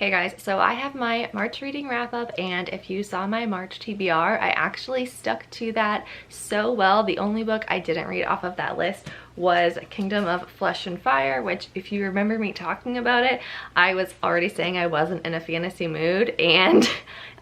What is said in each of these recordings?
Hey guys, so I have my March reading wrap up, and if you saw my March TBR, I actually stuck to that so well. The only book I didn't read off of that list was Kingdom of Flesh and Fire, which if you remember me talking about it, I was already saying I wasn't in a fantasy mood, and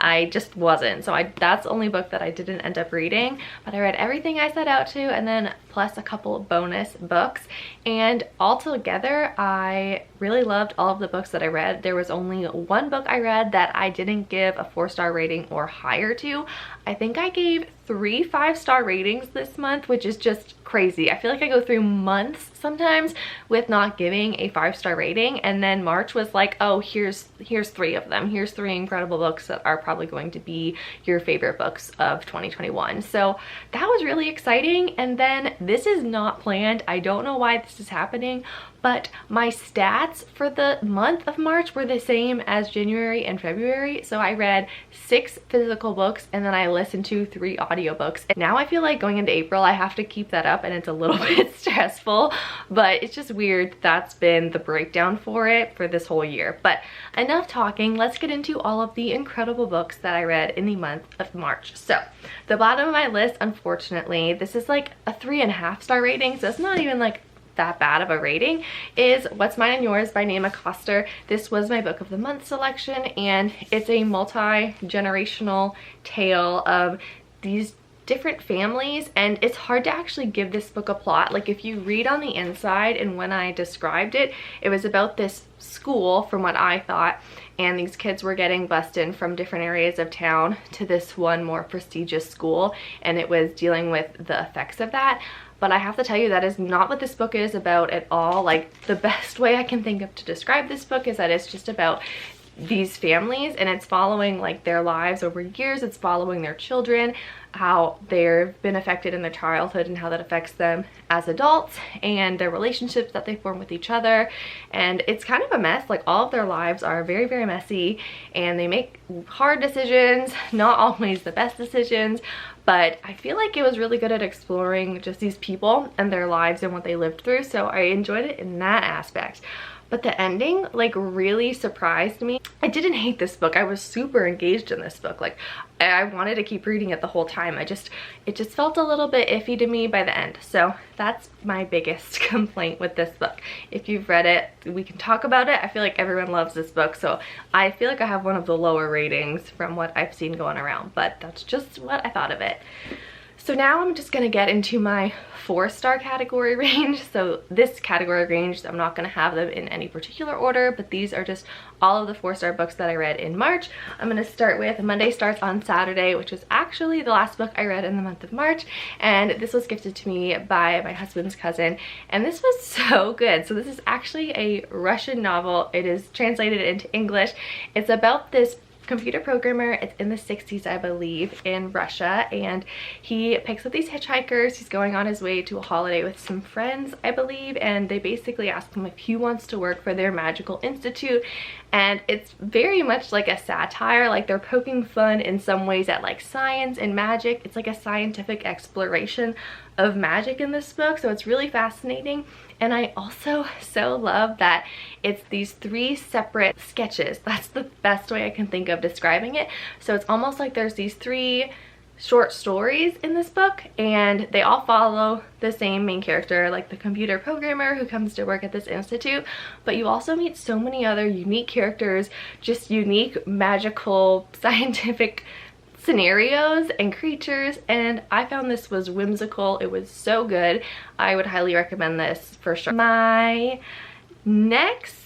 I just wasn't. So that's the only book that I didn't end up reading, but I read everything I set out to, and then plus a couple of bonus books, and altogether I really loved all of the books that I read. There was only one book I read that I didn't give a 4-star rating or higher to. I think I gave 3 5-star ratings this month, which is just crazy. I feel like I go through months sometimes with not giving a 5-star rating, and then March was like, oh, here's 3 of them. Here's 3 incredible books that are probably going to be your favorite books of 2021. So that was really exciting. And then this is not planned. I don't know why this is happening, but my stats for the month of March were the same as January and February. So I read 6 physical books, and then I listened to 3 audiobooks. And now I feel like going into April, I have to keep that up, and it's a little bit stressful, but it's just weird. That's been the breakdown for it for this whole year. But enough talking, let's get into all of the incredible books that I read in the month of March. So the bottom of my list, unfortunately, this is like a 3.5-star rating, so it's not even like that bad of a rating, is What's Mine and Yours by Naima Coster. This was my book of the month selection, and it's a multi-generational tale of these different families, and it's hard to actually give this book a plot. Like, if you read on the inside, and when I described it, it was about this school from what I thought, and these kids were getting bused in from different areas of town to this one more prestigious school, and it was dealing with the effects of that. But I have to tell you, that is not what this book is about at all. Like, the best way I can think of to describe this book is that it's just about these families, and it's following like their lives over years. It's following their children, how they've been affected in their childhood and how that affects them as adults, and their relationships that they form with each other. And it's kind of a mess. Like, all of their lives are very, very messy, and they make hard decisions, not always the best decisions, but I feel like it was really good at exploring just these people and their lives and what they lived through. So I enjoyed it in that aspect. But the ending like really surprised me. I didn't hate this book. I was super engaged in this book. Like, I wanted to keep reading it the whole time. It just felt a little bit iffy to me by the end. So that's my biggest complaint with this book. If you've read it, we can talk about it. I feel like everyone loves this book, so I feel like I have one of the lower ratings from what I've seen going around, but that's just what I thought of it. So now I'm just gonna get into my 4-star category range. So this category range, I'm not gonna have them in any particular order, but these are just all of the 4-star books that I read in March. I'm gonna start with Monday Starts on Saturday, which was actually the last book I read in the month of March, and this was gifted to me by my husband's cousin, and this was so good. So this is actually a Russian novel. It is translated into English. It's about this computer programmer. It's in the 60s, I believe, in Russia, and he picks up these hitchhikers. He's going on his way to a holiday with some friends, I believe, and they basically ask him if he wants to work for their magical institute. And it's very much like a satire. Like, they're poking fun in some ways at like science and magic. It's like a scientific exploration of magic in this book, so it's really fascinating. And I also so love that it's these 3 separate sketches. That's the best way I can think of describing it. So it's almost like there's these 3 short stories in this book, and they all follow the same main character, like the computer programmer who comes to work at this institute. But you also meet so many other unique characters, just unique magical scientific scenarios and creatures, and I found this was whimsical. It was so good. I would highly recommend this for sure. My next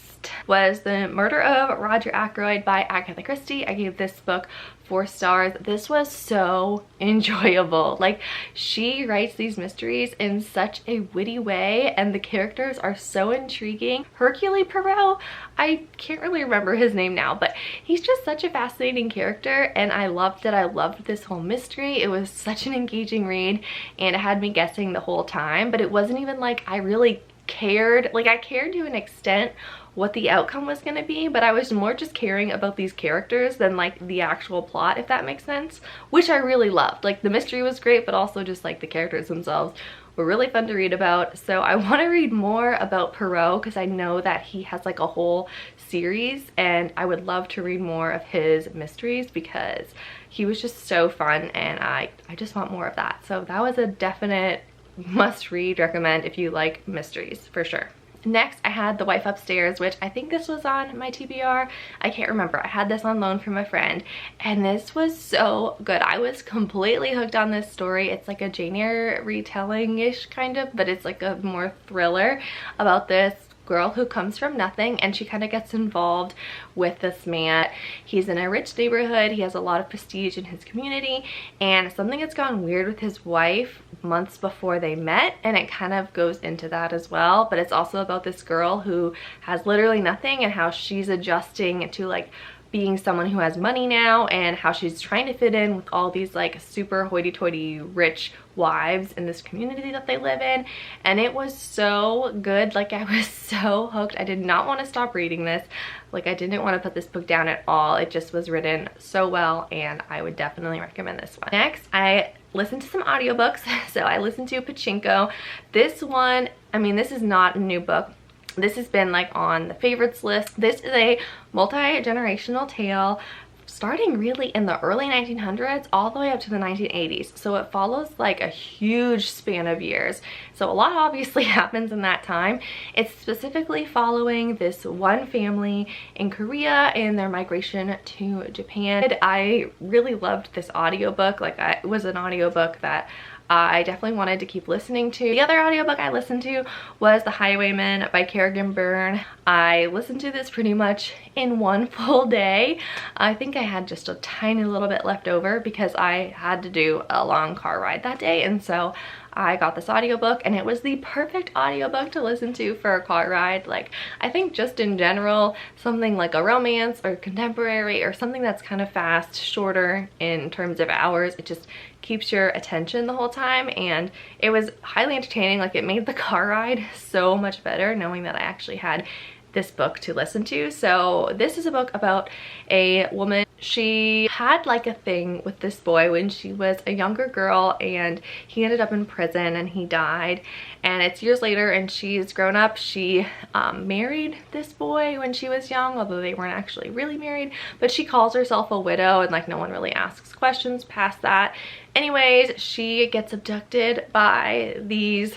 was The Murder of Roger Ackroyd by Agatha Christie. I gave this book 4 stars. This was so enjoyable. Like, she writes these mysteries in such a witty way, and the characters are so intriguing. Hercule Poirot, I can't really remember his name now, but he's just such a fascinating character, and I loved it. I loved this whole mystery. It was such an engaging read, and it had me guessing the whole time, but it wasn't even like I really cared. Like, I cared to an extent what the outcome was going to be, but I was more just caring about these characters than like the actual plot, if that makes sense, which I really loved. Like, the mystery was great, but also just like the characters themselves were really fun to read about. So I want to read more about Perot because I know that he has like a whole series, and I would love to read more of his mysteries because he was just so fun, and I just want more of that. So that was a definite must read, recommend if you like mysteries for sure. Next, I had The Wife Upstairs, which I think this was on my TBR. I can't remember. I had this on loan from a friend, and this was so good. I was completely hooked on this story. It's like a Jane Eyre retelling-ish kind of, but it's like a more thriller about this girl who comes from nothing, and she kind of gets involved with this man. He's in a rich neighborhood, he has a lot of prestige in his community, and something has gone weird with his wife months before they met, and it kind of goes into that as well. But it's also about this girl who has literally nothing and how she's adjusting to like being someone who has money now, and how she's trying to fit in with all these like super hoity-toity rich wives in this community that they live in. And it was so good. Like, I was so hooked. I did not want to stop reading this. Like, I didn't want to put this book down at all. It just was written so well, and I would definitely recommend this one. Next, I listened to some audiobooks. So I listened to Pachinko. This one, I mean, this is not a new book. This has been like on the favorites list. This is a multi-generational tale starting really in the early 1900s all the way up to the 1980s. So it follows like a huge span of years. So a lot obviously happens in that time. It's specifically following this one family in Korea and their migration to Japan. I really loved this audiobook. Like, it was an audiobook that I definitely wanted to keep listening to. The other audiobook I listened to was The Highwaymen by Kerrigan Byrne. I listened to this pretty much in one full day. I think I had just a tiny little bit left over because I had to do a long car ride that day, and so I got this audiobook, and it was the perfect audiobook to listen to for a car ride. Like, I think just in general, something like a romance or contemporary or something that's kind of fast, shorter in terms of hours, it just keeps your attention the whole time. And it was highly entertaining. Like, it made the car ride so much better knowing that I actually had this book to listen to. So this is a book about a woman. She had like a thing with this boy when she was a younger girl, and he ended up in prison and he died, and it's years later and she's grown up. She married this boy when she was young, although they weren't actually really married, but she calls herself a widow, and like no one really asks questions past that. Anyways, she gets abducted by these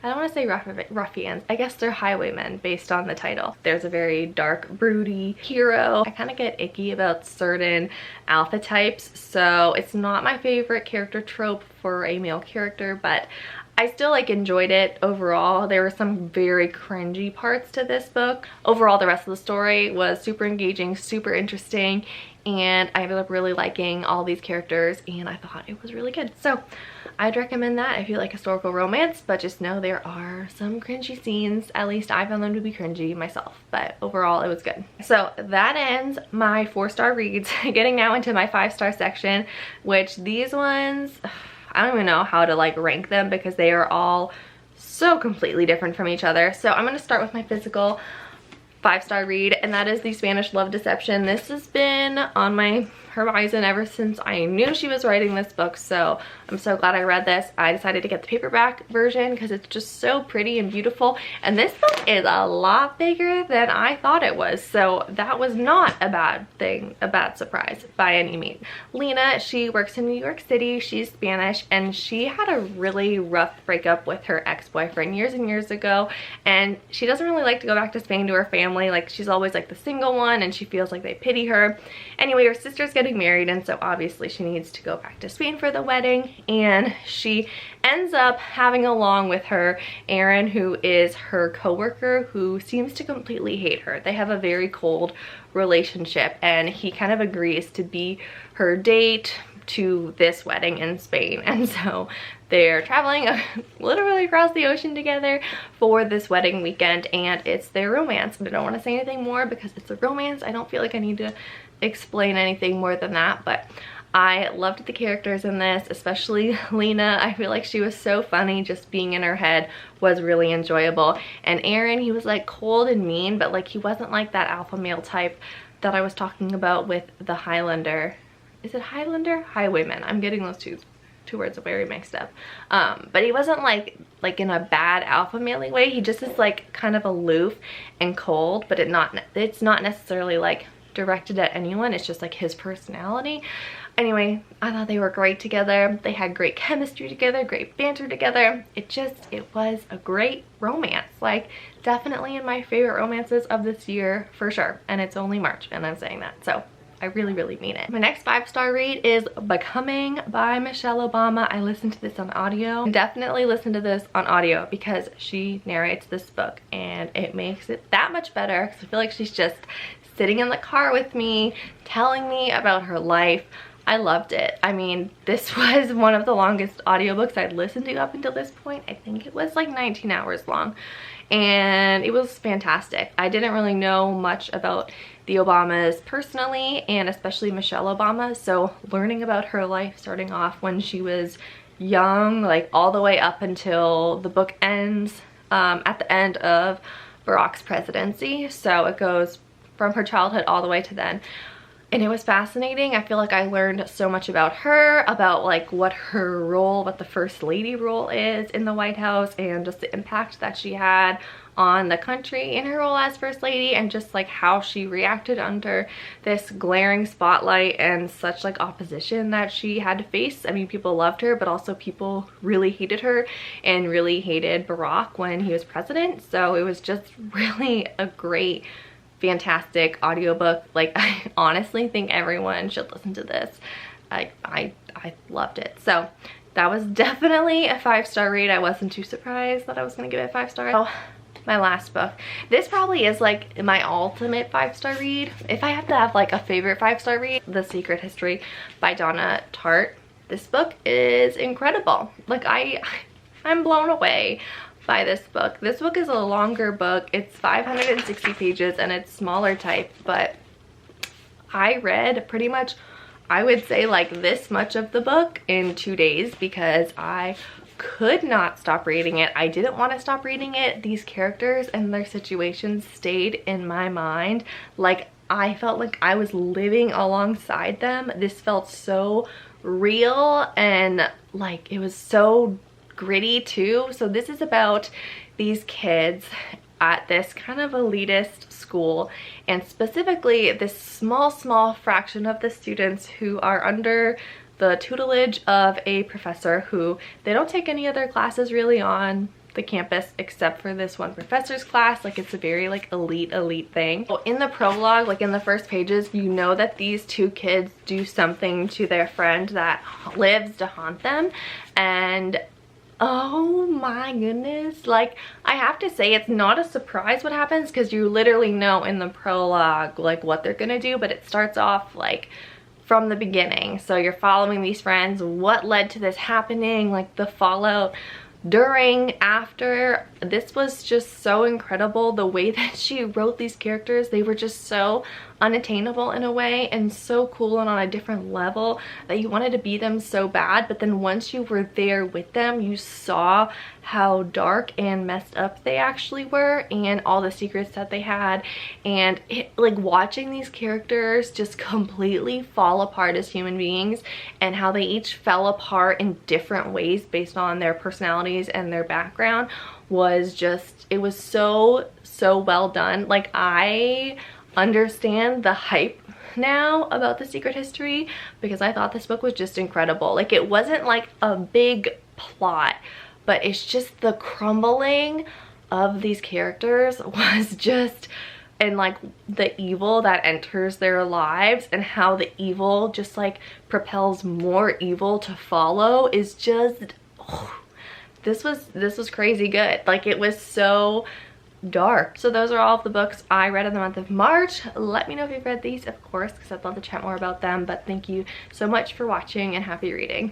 I don't want to say ruffians. I guess they're highwaymen based on the title. There's a very dark, broody hero. I kind of get icky about certain alpha types, so it's not my favorite character trope for a male character, but I still like enjoyed it overall. There were some very cringy parts to this book. Overall, the rest of the story was super engaging, super interesting, and I ended up really liking all these characters, and I thought it was really good. So I'd recommend that if you like historical romance, but just know there are some cringy scenes. At least I found them to be cringy myself, but overall it was good. So that ends my 4-star reads. Getting now into my 5-star section, which these ones, I don't even know how to like rank them because they are all so completely different from each other. So I'm going to start with my physical 5-star read, and that is The Spanish Love Deception. This has been on my horizon ever since I knew she was writing this book, so I'm so glad I read this. I decided to get the paperback version because it's just so pretty and beautiful, and this book is a lot bigger than I thought it was, so that was not a bad thing, a bad surprise by any means. Lena, she works in New York City, she's Spanish, and she had a really rough breakup with her ex-boyfriend years and years ago, and she doesn't really like to go back to Spain to her family. Like, she's always like the single one, and she feels like they pity her. Anyway, her sister's getting married, and so obviously she needs to go back to Spain for the wedding, and she ends up having along with her Aaron, who is her co-worker, who seems to completely hate her. They have a very cold relationship, and he kind of agrees to be her date to this wedding in Spain, and so they're traveling literally across the ocean together for this wedding weekend, and it's their romance. I don't want to say anything more because it's a romance. I don't feel like I need to explain anything more than that, but I loved the characters in this, especially Lena. I feel like she was so funny. Just being in her head was really enjoyable. And Aaron, he was like cold and mean, but like he wasn't like that alpha male type that I was talking about with the Highlander. Is it Highlander? Highwaymen. I'm getting those two two words are very mixed up. But he wasn't like in a bad alpha male way. He just is like kind of aloof and cold, but it's not necessarily like directed at anyone. It's just like his personality. Anyway, I thought they were great together. They had great chemistry together, great banter together. It was a great romance. Like, definitely in my favorite romances of this year for sure. And it's only March and I'm saying that, so I really, really mean it. My next 5-star read is Becoming by Michelle Obama. I listened to this on audio. Definitely listen to this on audio because she narrates this book and it makes it that much better because I feel like she's just sitting in the car with me, telling me about her life. I loved it. I mean, this was one of the longest audiobooks I'd listened to up until this point. I think it was like 19 hours long and it was fantastic. I didn't really know much about the Obamas personally, and especially Michelle Obama, so learning about her life starting off when she was young, like all the way up until the book ends at the end of Barack's presidency. So it goes from her childhood all the way to then. And it was fascinating. I feel like I learned so much about her, about like what her role, what the first lady role is in the White House, and just the impact that she had on the country in her role as first lady, and just like how she reacted under this glaring spotlight and such like opposition that she had to face. I mean, people loved her, but also people really hated her and really hated Barack when he was president. So it was just really a great, fantastic audiobook. Like, I honestly think everyone should listen to this. I loved it. So that was definitely a 5-star read. I wasn't too surprised that I was gonna give it 5 stars. Oh, my last book. This probably is like my ultimate 5-star read. If I have to have like a favorite 5-star read, The Secret History by Donna Tartt. This book is incredible. Like, I'm blown away by this book. This book is a longer book. It's 560 pages and it's smaller type, but I read pretty much, I would say, like this much of the book in 2 days because I could not stop reading it. I didn't want to stop reading it. These characters and their situations stayed in my mind. Like, I felt like I was living alongside them. This felt so real and like it was so gritty too. So this is about these kids at this kind of elitist school, and specifically this small fraction of the students who are under the tutelage of a professor who they don't take any other classes really on the campus except for this one professor's class. Like, it's a very like elite thing. So in the prologue, like in the first pages, you know that these two kids do something to their friend that lives to haunt them, and oh my goodness, like, I have to say it's not a surprise what happens because you literally know in the prologue like what they're gonna do, but it starts off like from the beginning. So you're following these friends, what led to this happening, like the fallout during, after. This was just so incredible. The way that she wrote these characters, they were just so unattainable in a way and so cool and on a different level that you wanted to be them so bad. But then once you were there with them, you saw how dark and messed up they actually were and all the secrets that they had. And like watching these characters just completely fall apart as human beings and how they each fell apart in different ways based on their personalities and their background was just, it was so well done. Like, I understand the hype now about The Secret History because I thought this book was just incredible. Like, it wasn't like a big plot, but it's just the crumbling of these characters was just, and like the evil that enters their lives and how the evil just like propels more evil to follow is just, oh, this was crazy good. Like, it was so dark. So those are all of the books I read in the month of March. Let me know if you've read these, of course, because I'd love to chat more about them. But thank you so much for watching and happy reading.